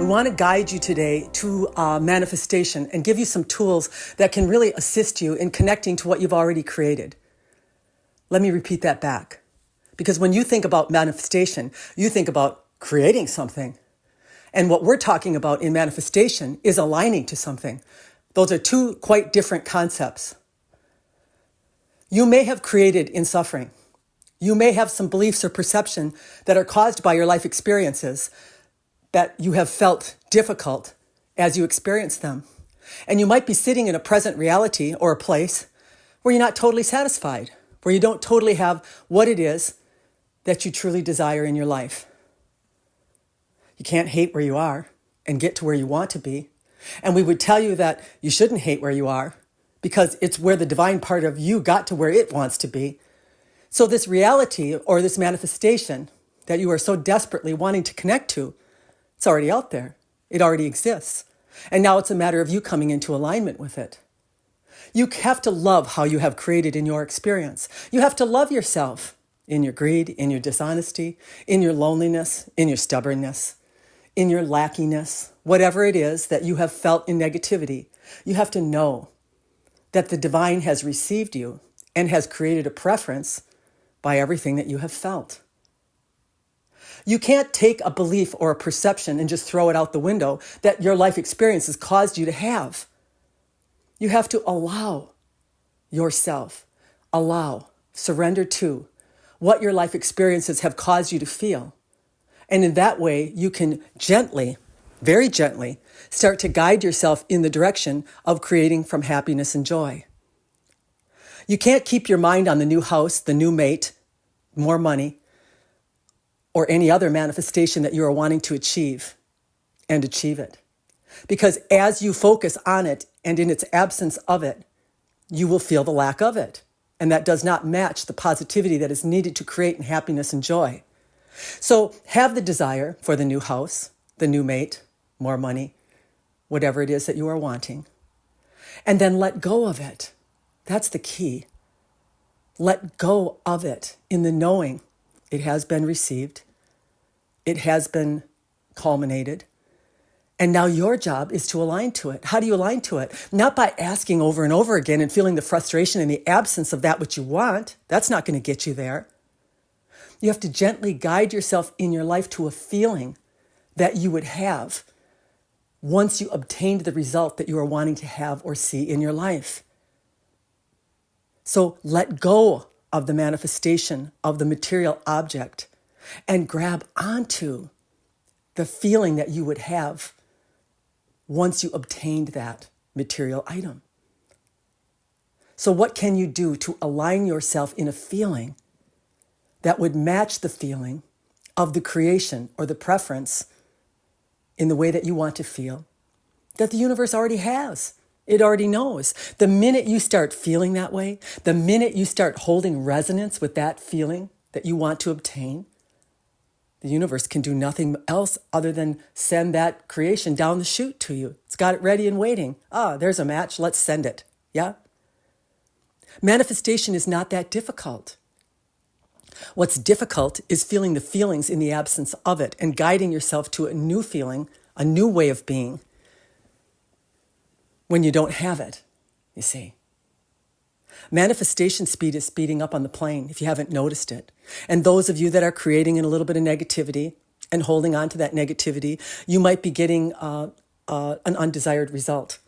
We want to guide you today to manifestation and give you some tools that can really assist you in connecting to what you've already created. Let me repeat that back. Because when you think about manifestation, you think about creating something. And what we're talking about in manifestation is aligning to something. Those are two quite different concepts. You may have created in suffering. You may have some beliefs or perception that are caused by your life experiences that you have felt difficult as you experience them. And you might be sitting in a present reality or a place where you're not totally satisfied, where you don't totally have what it is that you truly desire in your life. You can't hate where you are and get to where you want to be. And we would tell you that you shouldn't hate where you are because it's where the divine part of you got to where it wants to be. So this reality or this manifestation that you are so desperately wanting to connect to, it's already out there. It already exists. And now it's a matter of you coming into alignment with it. You have to love how you have created in your experience. You have to love yourself in your greed, in your dishonesty, in your loneliness, in your stubbornness, in your lackiness, whatever it is that you have felt in negativity. You have to know that the divine has received you and has created a preference by everything that you have felt. You can't take a belief or a perception and just throw it out the window that your life experience has caused you to have. You have to allow yourself, surrender to what your life experiences have caused you to feel. And in that way, you can gently, very gently, start to guide yourself in the direction of creating from happiness and joy. You can't keep your mind on the new house, the new mate, more money, or any other manifestation that you are wanting to achieve and achieve it. Because as you focus on it and in its absence of it, you will feel the lack of it. And that does not match the positivity that is needed to create in happiness and joy. So have the desire for the new house, the new mate, more money, whatever it is that you are wanting. And then let go of it. That's the key. Let go of it in the knowing it has been received. It has been culminated. And now your job is to align to it. How do you align to it? Not by asking over and over again and feeling the frustration in the absence of that which you want. That's not going to get you there. You have to gently guide yourself in your life to a feeling that you would have once you obtained the result that you are wanting to have or see in your life. So let go of the manifestation of the material object and grab onto the feeling that you would have once you obtained that material item. So what can you do to align yourself in a feeling that would match the feeling of the creation or the preference in the way that you want to feel that the universe already has? It already knows. The minute you start feeling that way, the minute you start holding resonance with that feeling that you want to obtain, the universe can do nothing else other than send that creation down the chute to you. It's got it ready and waiting. There's a match. Let's send it. Yeah? Manifestation is not that difficult. What's difficult is feeling the feelings in the absence of it and guiding yourself to a new feeling, a new way of being when you don't have it, you see. Manifestation speed is speeding up on the plane if you haven't noticed it. And those of you that are creating in a little bit of negativity and holding on to that negativity, you might be getting an undesired result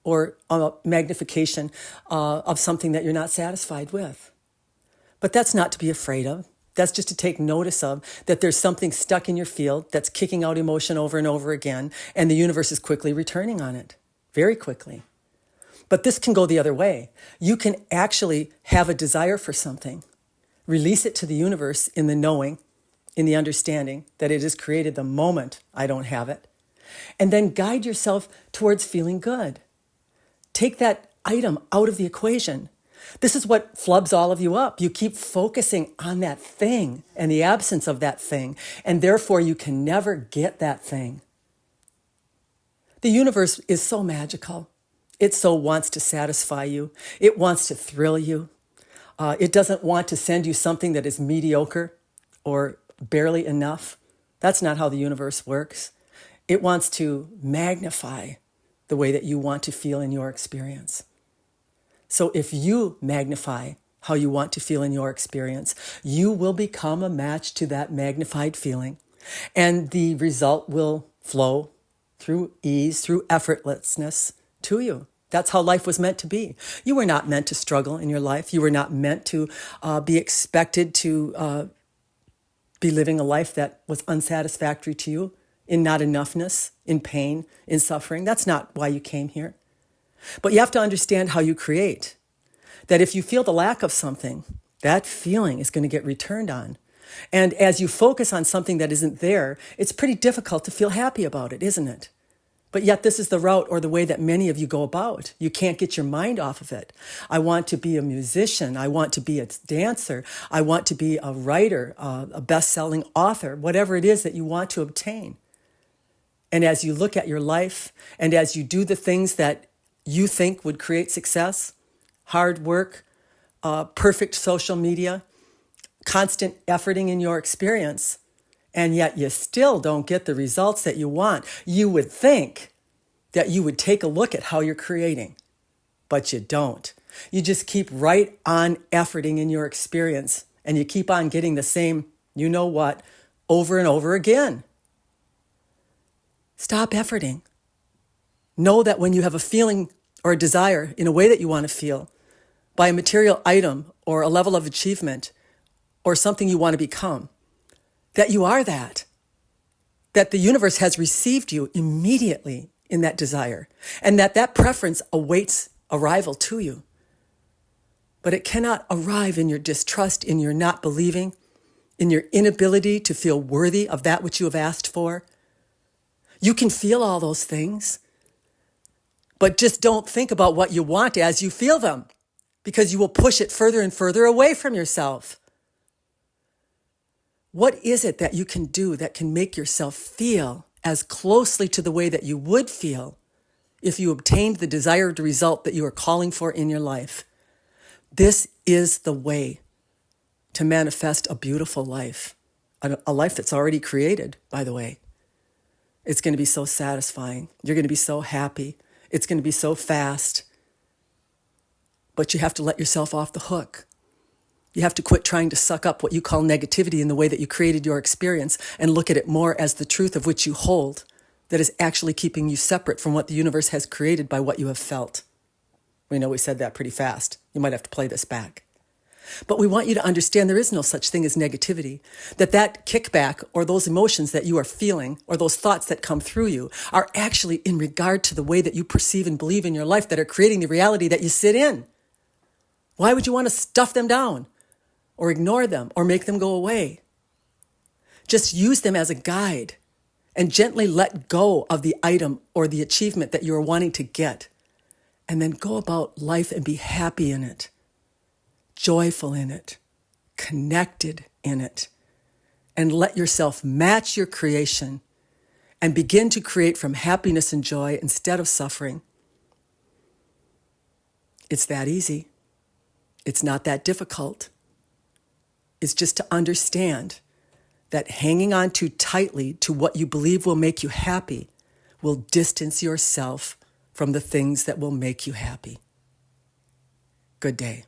or a magnification of something that you're not satisfied with. But that's not to be afraid of. That's just to take notice of that there's something stuck in your field that's kicking out emotion over and over again, and the universe is quickly returning on it, very quickly. But this can go the other way. You can actually have a desire for something, release it to the universe in the knowing, in the understanding that it is created the moment I don't have it, and then guide yourself towards feeling good. Take that item out of the equation. This is what flubs all of you up. You keep focusing on that thing and the absence of that thing, and therefore you can never get that thing. The universe is so magical. It so wants to satisfy you. It wants to thrill you. It doesn't want to send you something that is mediocre or barely enough. That's not how the universe works. It wants to magnify the way that you want to feel in your experience. So if you magnify how you want to feel in your experience, you will become a match to that magnified feeling. And the result will flow through ease, through effortlessness to you. That's how life was meant to be. You were not meant to struggle in your life. You were not meant to be expected to be living a life that was unsatisfactory to you, in not enoughness, in pain, in suffering. That's not why you came here. But you have to understand how you create. That if you feel the lack of something, that feeling is going to get returned on. And as you focus on something that isn't there, it's pretty difficult to feel happy about it, isn't it? But yet this is the route or the way that many of you go about. You can't get your mind off of it. I want to be a musician. I want to be a dancer. I want to be a writer, a best-selling author, whatever it is that you want to obtain. And as you look at your life and as you do the things that you think would create success, hard work, perfect social media, constant efforting in your experience, and yet you still don't get the results that you want, you would think that you would take a look at how you're creating, but you don't. You just keep right on efforting in your experience, and you keep on getting the same, you know what, over and over again. Stop efforting. Know that when you have a feeling or a desire in a way that you want to feel, by a material item or a level of achievement or something you want to become, that you are that the universe has received you immediately in that desire, and that preference awaits arrival to you. But it cannot arrive in your distrust, in your not believing, in your inability to feel worthy of that which you have asked for. You can feel all those things, but just don't think about what you want as you feel them, because you will push it further and further away from yourself. What is it that you can do that can make yourself feel as closely to the way that you would feel if you obtained the desired result that you are calling for in your life? This is the way to manifest a beautiful life, a life that's already created, by the way. It's going to be so satisfying. You're going to be so happy. It's going to be so fast. But you have to let yourself off the hook. You have to quit trying to suck up what you call negativity in the way that you created your experience and look at it more as the truth of which you hold, that is actually keeping you separate from what the universe has created by what you have felt. We know we said that pretty fast. You might have to play this back. But we want you to understand there is no such thing as negativity, that kickback or those emotions that you are feeling or those thoughts that come through you are actually in regard to the way that you perceive and believe in your life that are creating the reality that you sit in. Why would you want to stuff them down or ignore them or make them go away? Just use them as a guide and gently let go of the item or the achievement that you are wanting to get, and then go about life and be happy in it, joyful in it, connected in it, and let yourself match your creation and begin to create from happiness and joy instead of suffering. It's that easy. It's not that difficult. It's just to understand that hanging on too tightly to what you believe will make you happy will distance yourself from the things that will make you happy. Good day.